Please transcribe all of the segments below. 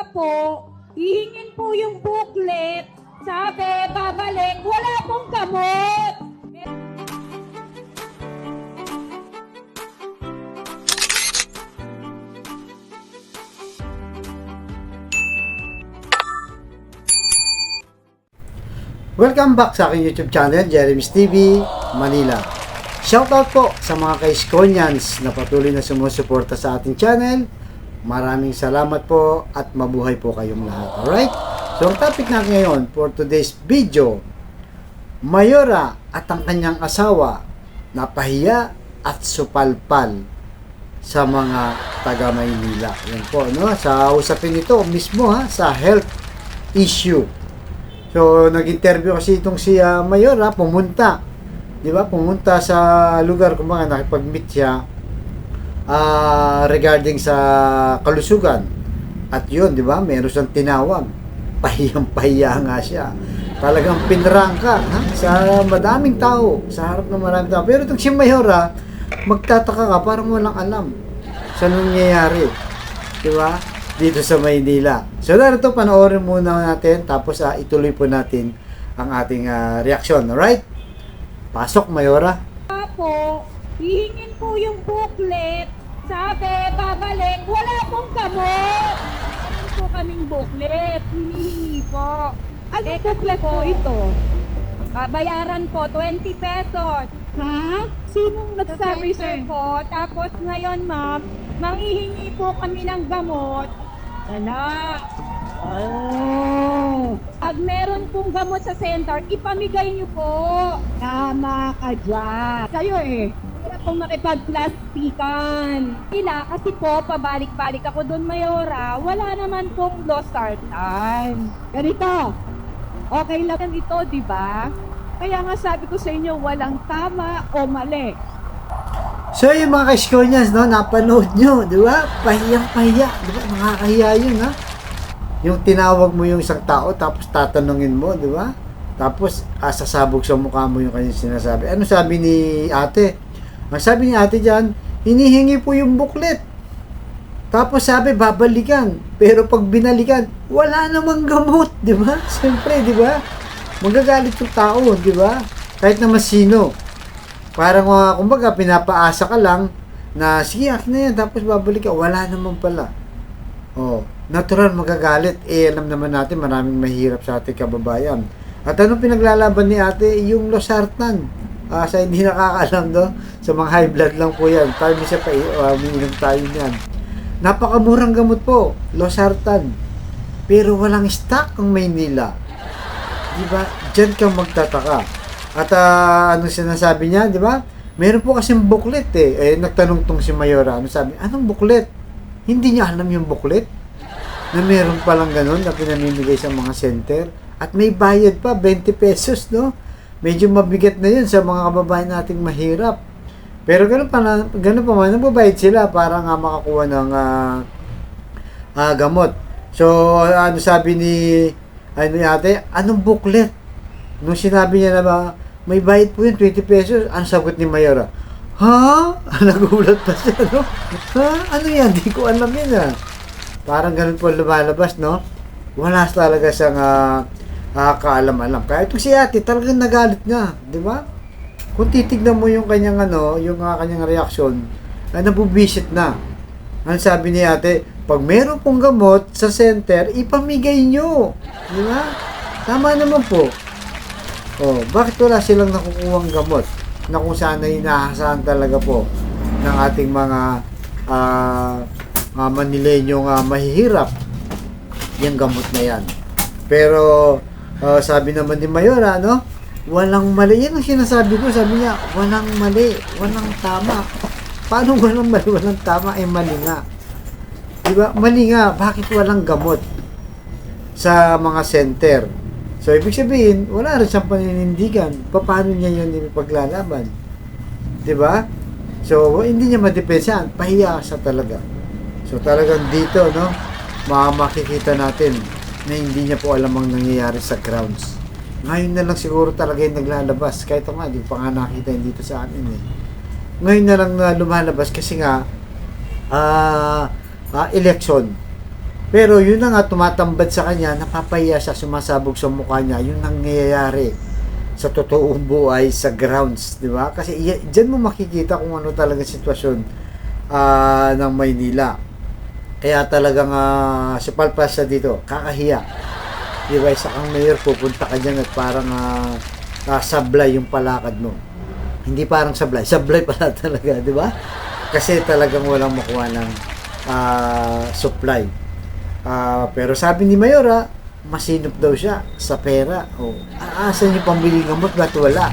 po, hihingin po yung booklet. Sabi, babalik, wala pong gamot. Welcome back sa aking YouTube channel, Jeremy's TV, Manila. Shoutout po sa mga ka-Iskonians na patuloy na sumusuporta sa ating channel. Maraming salamat po at mabuhay po kayong lahat. Alright? So, ang topic natin ngayon for today's video, Mayora at ang kanyang asawa napahiya at supalpal sa mga taga Maynila. Yan po, no? Sa usapin ito mismo sa health issue. So, nag-interview kasi itong si Mayora, pumunta. Di ba? Pumunta sa lugar kung mga nakipag-meet siya regarding sa kalusugan. At yun, di ba? Meron siyang tinawag. Pahiyang-pahiya nga siya. Talagang pinrangka sa madaming tao. Sa harap ng maraming tao. Pero itong si Mayora, magtataka ka, parang walang alam sa nangyayari. Di ba? Dito sa Maynila. So, narito, panoorin muna natin, tapos ituloy po natin ang ating reaksyon. Alright? Pasok, Mayora. Po, hihingin po yung booklet. Sabi, babalik, wala pong gamot. Meron po kaming booklet, hinihingi po. Ano booklet po ito? Bayaran po, 20 pesos. Ha? Sinong nagsabi sir po? Tapos ngayon, ma'am, manghihingi po kami ng gamot. Wala. Oh. Pag meron pong gamot sa center, ipamigay niyo po. Tama ka dyan. Kayo wala pong makipag-plastikan. Sila, kasi po, pabalik-balik ako doon, Mayora, wala naman pong losartan. Ganito, okay lang ito, di ba? Kaya nga sabi ko sa inyo, walang tama o mali. So, yung mga ka-Iskonians, no, napanood nyo, di ba? Pahiyang-pahiya. Di ba? Nakakahiya yun, ha? Yung tinawag mo yung isang tao, tapos tatanungin mo, di ba? Tapos, sasabog sa mukha mo yung kanyang sinasabi. Ano sabi ni ate? Ang sabi ni ate dyan, hinihingi po yung booklet. Tapos sabi, babalikan. Pero pag binalikan, wala namang gamot, di ba? Siyempre, di ba? Magagalit yung tao, di ba? Kahit naman sino. Parang, kumbaga, pinapaasa ka lang na, sige, akin na yan, tapos babalik ka. Wala naman pala. Oh, natural magagalit. Alam naman natin, maraming mahirap sa ating kababayan. At anong pinaglalaban ni ate? Yung losartan. Sa hindi nakakaalam, no? Sa mga high blood lang po yan. Tayo siya pa, umiinom tayo niyan. Napakamurang gamot po, losartan. Pero walang stock ang Maynila. Di ba? Diyan kang magtataka. At anong sinasabi niya, di ba? Meron po kasing booklet nagtanong tong si Mayora, ano sabi? Anong booklet? Hindi niya alam yung booklet? Na meron palang ganun na pinamimigay sa mga center. At may bayad pa, 20 pesos, no? Medyo mabigat na yun sa mga kababayan nating mahirap. Pero ganun pa man, nagbabayad sila para nga makakuha ng gamot. So, ano sabi ni ate? Anong booklet? Nung sinabi niya na may bayad po yun, 20 pesos, ang sagot ni Mayora, ha? Nagulat pa siya, no? Ha? Ano yan? Di ko alam yun, Parang ganun po lumalabas, no? Wala talaga siyang kaalam-alam. Kaya ito si ate, talagang nagalit nga, di ba? Kung titignan mo yung kanyang, yung kanyang reaksyon, ay nabubisit na. Ang sabi ni ate, pag meron pong gamot sa center, ipamigay nyo. Di ba? Tama naman po. Oh, bakit wala silang nakukuhang gamot na kung saan ay inahasahan talaga po ng ating mga Manilenyong mahihirap yung gamot na yan. Pero sabi naman ni Mayora, no? Walang mali. Yan ang sinasabi ko. Sabi niya, walang mali, walang tama. Paano walang mali, walang tama? Mali nga. Diba? Mali nga. Bakit walang gamot sa mga center? So, ibig sabihin, wala rin siyang paninindigan. Paano niya yun ipaglalaban? Diba? So, hindi niya madepensahan. Pahiya siya talaga. So, talagang dito, no? Makikita natin na hindi niya po alam ang nangyayari sa grounds. Ngayon na lang siguro talaga yung naglalabas. Kahit nga, di pa nga nakita yun dito sa amin Ngayon na lang lumalabas kasi nga, election. Pero yun na nga, tumatambad sa kanya, napapahiya siya, sumasabog sa mukha niya, yun nangyayari sa totoong buhay sa grounds, di ba? Kasi dyan mo makikita kung ano talaga sitwasyon ng Maynila. Kaya talagang si Palpasa dito, kakahiya. Di ba? Isa kang mayor, pupunta ka dyan at parang sablay yung palakad mo. Hindi parang sablay pala talaga, di ba? Kasi talagang walang makuha ng supply. Pero sabi ni Mayora, masinop daw siya sa pera. Aasan yung pambili gamot? Bakit wala?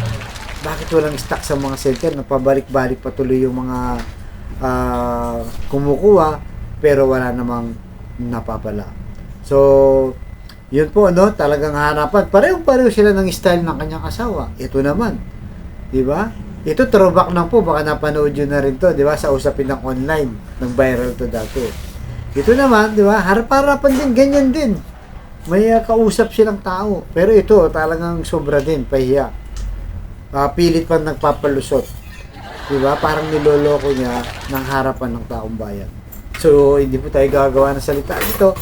Bakit walang stock sa mga center na pabalik-balik patuloy yung mga kumukuha pero wala namang napapala. So, yun po, no? Talagang hanapan. Pareho-pareho sila ng style ng kanyang asawa. Ito naman. Di ba? Ito throwback lang po. Baka napanood yun na rin to. Di ba? Sa usapin ng online. Nag-viral to dati. Ito naman, di ba? Harap-harapan din. Ganyan din. May kausap silang tao. Pero ito, talagang sobra din. Pahiya. Pilit pa nagpapalusot. Di ba? Parang niloloko niya ng harapan ng taong bayan. So, hindi po tayo gagawa ng salita dito.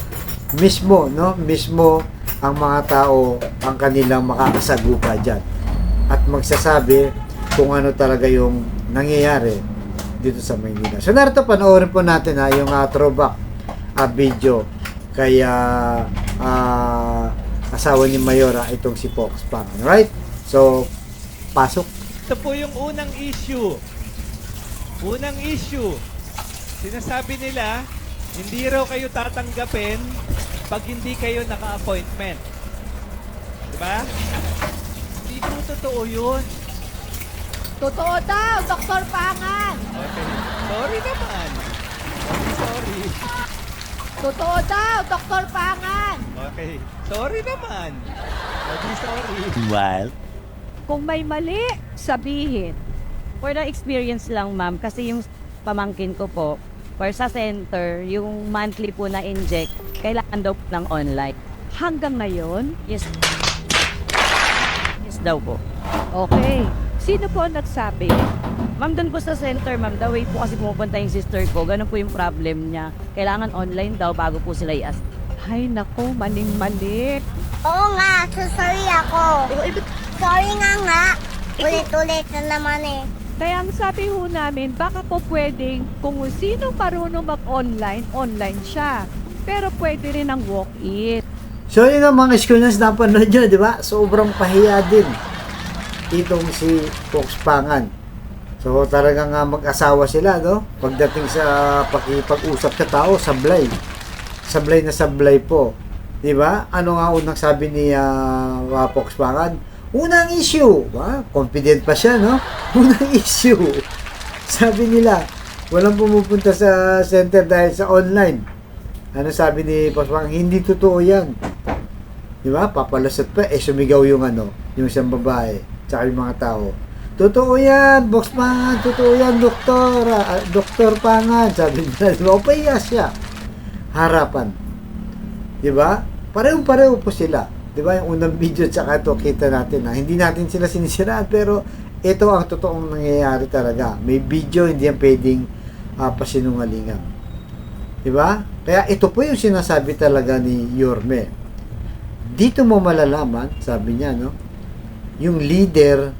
Mismo, no? Mismo ang mga tao ang kanilang makakasagupa dyan. At magsasabi kung ano talaga yung nangyayari dito sa Maynila. So, narito, panoorin po natin yung throwback video kay asawa ni Mayora, itong si Fox Pangan. Right? So, pasok. Ito po yung unang issue. Unang issue. Sinasabi nila, hindi raw kayo tatanggapin pag hindi kayo naka-appointment. Diba? Hindi po totoo yun. Totoo daw, Dr. Pangan. Okay. Sorry naman. Sorry. Totoo daw, Dr. Pangan. Okay. Sorry naman. Sorry. While Kung may mali, sabihin. For the experience lang, ma'am, kasi yung pamangkin ko po, for sa center, yung monthly po na inject, kailangan daw po ng online. Hanggang ngayon? Yes. Yes daw po. Okay. Sino po ang nagsabi? Ma'am, doon po sa center, ma'am, the way po kasi pumupunta yung sister ko, ganun po yung problem niya. Kailangan online daw bago po sila i-ask. Ay, naku, maling-mali. Oo nga, sorry ako. Sorry nga. Ulit-ulit na naman eh. Kaya ang sabi ho namin, baka po pwedeng kung sino marunong mag-online, online siya. Pero pwede rin ang walk-in. So, yun ang mga students na panood nyo, di ba? Sobrang pahiya din itong si Fox Pangan. So, talagang mag-asawa sila, no? Pagdating sa pakipag-usap sa tao, sablay. Sablay na sablay po. Di ba? Ano nga unang sabi ni Fox Pangan? Unang issue. Confident pa siya, no? Unang issue. Sabi nila, walang pumupunta sa center dahil sa online. Ano sabi ni Fox Pangan? Hindi totoo yan. Di ba? Papalusot pa. Sumigaw yung yung isang babae. Tsaka yung mga tao. Totoo yan, Fox Pangan. Totoo yan, doktor. Doktor Pangan. Sabi nila, di ba? Pahiya siya. Harapan. Di ba? Pareho-pareho po sila. Di ba? Yung unang video tsaka ito, kita natin na hindi natin sila sinisiraan, pero ito ang totoong nangyayari talaga. May video, hindi yan pwedeng pasinungalingan. Di ba? Kaya ito po yung sinasabi talaga ni Yorme. Dito mo malalaman, sabi niya, no? Yung leader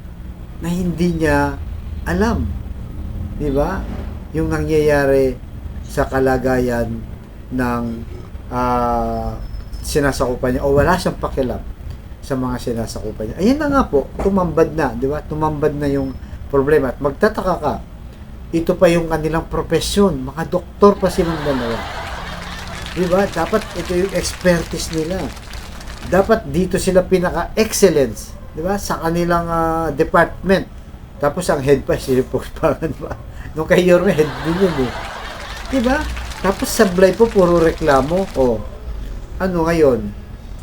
na hindi niya alam. Di ba? Yung nangyayari sa kalagayan ng sinasakupan niya o wala siyang pakialam sa mga sinasakupan niya. Ayan na nga po, tumambad na, di ba? Tumambad na yung problema. At magtataka ka, ito pa yung kanilang profesyon, mga doktor pa silang dalawa. Di ba? Dapat ito yung expertise nila. Dapat dito sila pinaka-excellence, di ba? Sa kanilang department. Tapos ang head pa, sinipuspangan pa. Nung kay Yorme, head din yun eh. Di ba? Tapos sablay po, puro reklamo. Ano ngayon?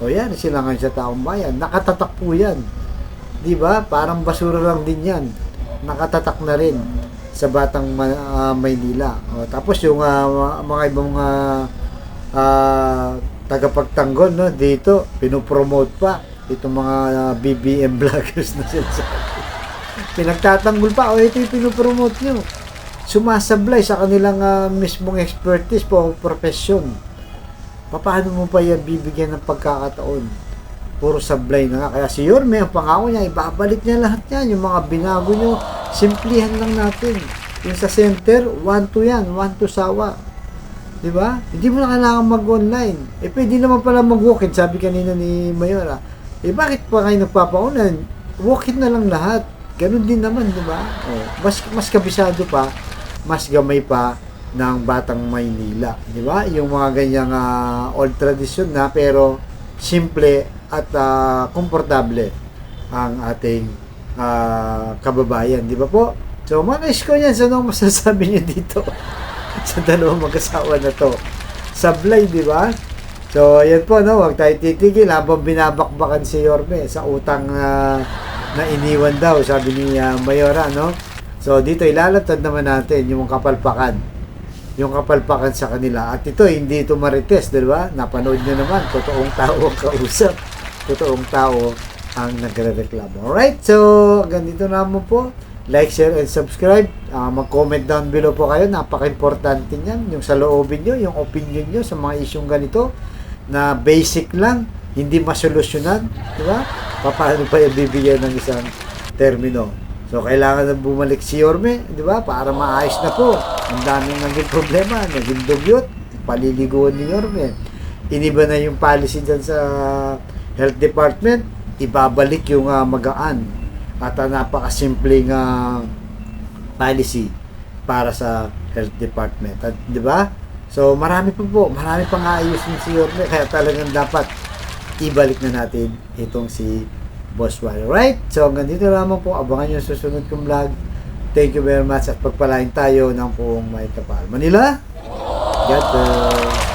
Yan, sila ngayon sa taong bayan. Nakatatak po yan. Di ba? Parang basura lang din yan. Nakatatak na rin sa Batang Maynila. Tapos yung mga ibang tagapagtanggol, no, dito, pinopromote pa itong mga BBM vloggers na sila. Pinagtatanggol pa. Ito yung pinopromote nyo. Sumasablay sa kanilang mismong expertise po, profesyon. paano mo pa yan bibigyan ng pagkakataon? Puro sablay na nga. Kaya si Yorme, ang pangako niya, ibabalik niya lahat yan. Yung mga binago nyo, simplihan lang natin. Yung sa center, 1-2 yan, 1-2 sawa. Diba? Hindi mo na kailangan mag-online. Pwede naman pala mag-walk-in, sabi kanina ni Mayora. Bakit pa kayo nagpapaunan? Walk-in na lang lahat. Ganun din naman, diba? Mas kabisado pa, mas gamay pa ng Batang Maynila. Diba? Yung mga ganyang old tradition na, pero simple at komportable ang ating kababayan. Diba po? So, mga isko yan, so ano masasabi niyo dito? Sa dalawang mag-asawa na to. Sablay, di ba? So, ayan po, no? Huwag tayo titigil habang binabakbakan si Yorme sa utang na iniwan daw, sabi ni Mayora, no? So, dito ilalatad naman natin yung kapalpakan. Yung kapalpakan sa kanila. At ito, hindi ito marites, di ba? Napanood nyo naman, totoong tao ang kausap. Totoong tao ang nagre-reklamo. Alright, so, ganito naman po. Like, share, and subscribe. Mag-comment down below po kayo. Napaka-importante niyan. Yung sa loobin nyo, yung opinion nyo sa mga isyong ganito na basic lang, hindi masolusyonan. Diba? Paano pa yung bibigyan ng isang termino? So, kailangan na bumalik si Yorme, diba? Para maayos na po. Ang daming naging problema. Naging dugyot. Paliliguan ni Yorme. Iniba na yung policy dyan sa Health Department. Ibabalik yung magaan at napakasimpleng policy para sa Health Department. At, di ba? So, marami pang aayusin si Yorme, kaya talagang dapat ibalik na natin itong si Boss Wally. Right? So, hanggang dito lamang po. Abangan nyo sa susunod kong vlog. Thank you very much at pagpalain tayo ng buong may kapal. Manila, God bless.